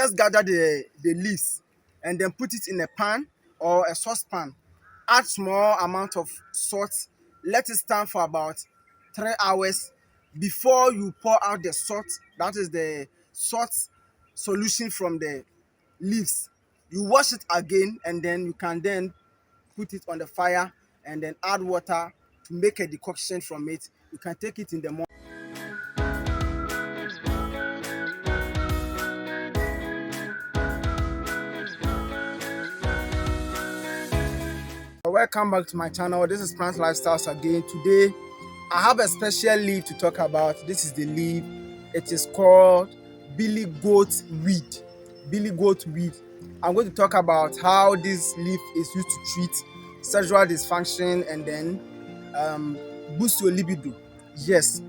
just gather the leaves and then put it in a pan or a saucepan. Add small amount of salt. Let it stand for about 3 hours before you pour out the salt. That is the salt solution from the leaves. You wash it again and then you can then put it on the fire and then add water to make a decoction from it. You can take it in the morning. Welcome back to my channel. This is Plant Lifestyles again. Today I have a special leaf to talk about. This is the leaf. It is called Billygoat weed. Billygoat weed. I'm going to talk about how this leaf is used to treat sexual dysfunction and then boost your libido. Yes,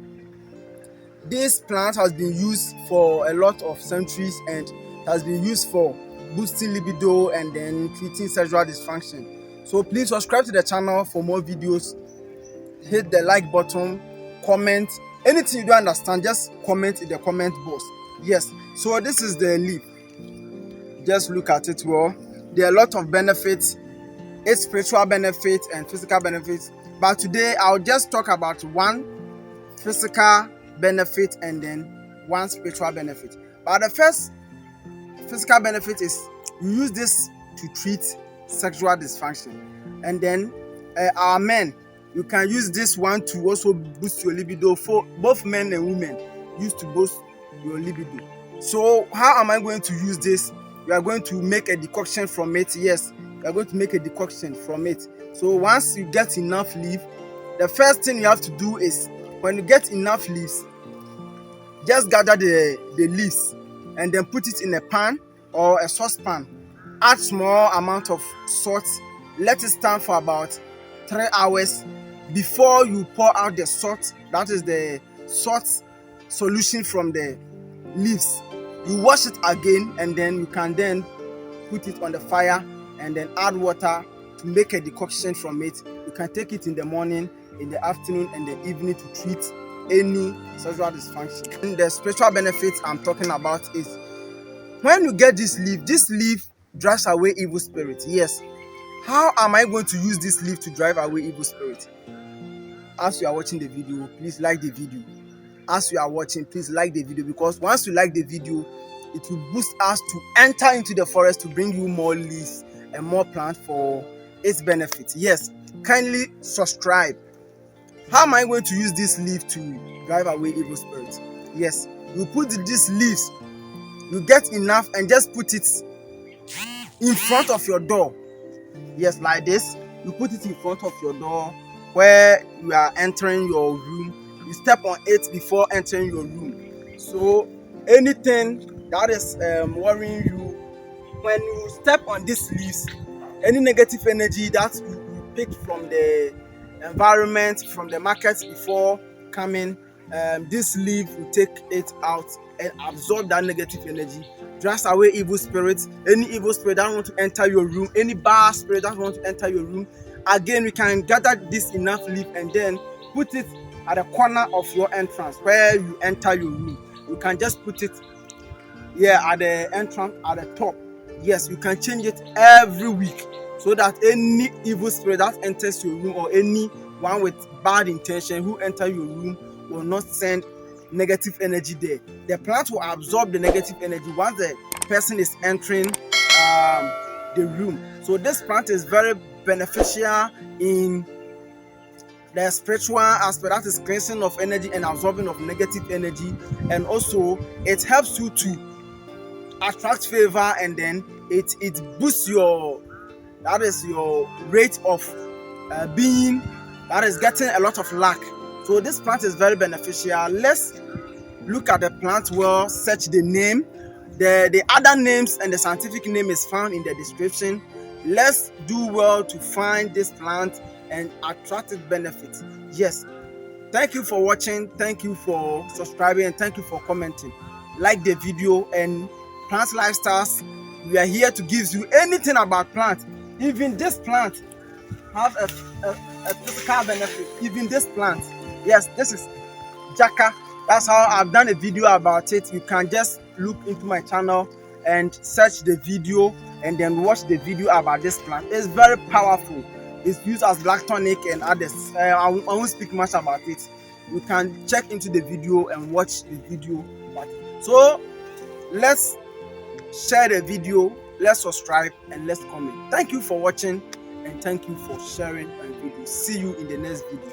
this plant has been used for a lot of centuries and has been used for boosting libido and then treating sexual dysfunction. So please subscribe to the channel for more videos. Hit the like button, comment. Anything you don't understand, just comment in the comment box. Yes, so this is the leaf. Just look at it well. There are a lot of benefits, its spiritual benefits and physical benefits. But today I'll just talk about one physical benefit and then one spiritual benefit. But the first physical benefit is you use this to treat sexual dysfunction, and then our men, you can use this one to also boost your libido. For both men and women, used to boost your libido. So how am I going to use this? You are going to make a decoction from it. Yes, you are going to make a decoction from it. So once you get enough leaf, the first thing you have to do is, when you get enough leaves, just gather the leaves and then put it in a pan or a saucepan. Add small amount of salt. Let it stand for about 3 hours before you pour out the salt. That is the salt solution from the leaves. You wash it again and then you can then put it on the fire and then add water to make a decoction from it. You can take it in the morning, in the afternoon and the evening to treat any sexual dysfunction. And the spiritual benefits I'm talking about is, when you get this leaf drives away evil spirits. Yes. How am I going to use this leaf to drive away evil spirits? As you are watching the video, please like the video. As you are watching, please like the video, because once you like the video, it will boost us to enter into the forest to bring you more leaves and more plants for its benefits. Yes, kindly subscribe. How am I going to use this leaf to drive away evil spirits? Yes, you put these leaves, you get enough and just put it in front of your door. Yes, like this. You put it in front of your door where you are entering your room. You step on it before entering your room. So anything that is worrying you, when you step on these leaves, any negative energy that you picked from the environment, from the market before coming, this leaf will take it out and absorb that negative energy, drives away evil spirits. Any evil spirit that want to enter your room, any bad spirit that want to enter your room, again we can gather this enough leaf and then put it at the corner of your entrance where you enter your room. You can just put it here at the entrance at the top. Yes, you can change it every week so that any evil spirit that enters your room or anyone with bad intention who enter your room will not send negative energy there. The plant will absorb the negative energy once the person is entering the room. So this plant is very beneficial in the spiritual aspect, that is cleansing of energy and absorbing of negative energy, and also it helps you to attract favor, and then it boosts your rate of being, that is getting a lot of luck. So this plant is very beneficial. Let's look at the plant well, search the name. The other names and the scientific name is found in the description. Let's do well to find this plant and attract its benefits. Yes. Thank you for watching. Thank you for subscribing, and thank you for commenting. Like the video. And Plant Lifestyles, we are here to give you anything about plants. Even this plant have a physical benefit. Even this plant. Yes, this is Jaka. That's how I've done a video about it. You can just look into my channel and search the video and then watch the video about this plant. It's very powerful. It's used as black tonic and others. I won't speak much about it. You can check into the video and watch the video about it. So let's share the video, let's subscribe, and let's comment. Thank you for watching, and thank you for sharing my video. See you in the next video.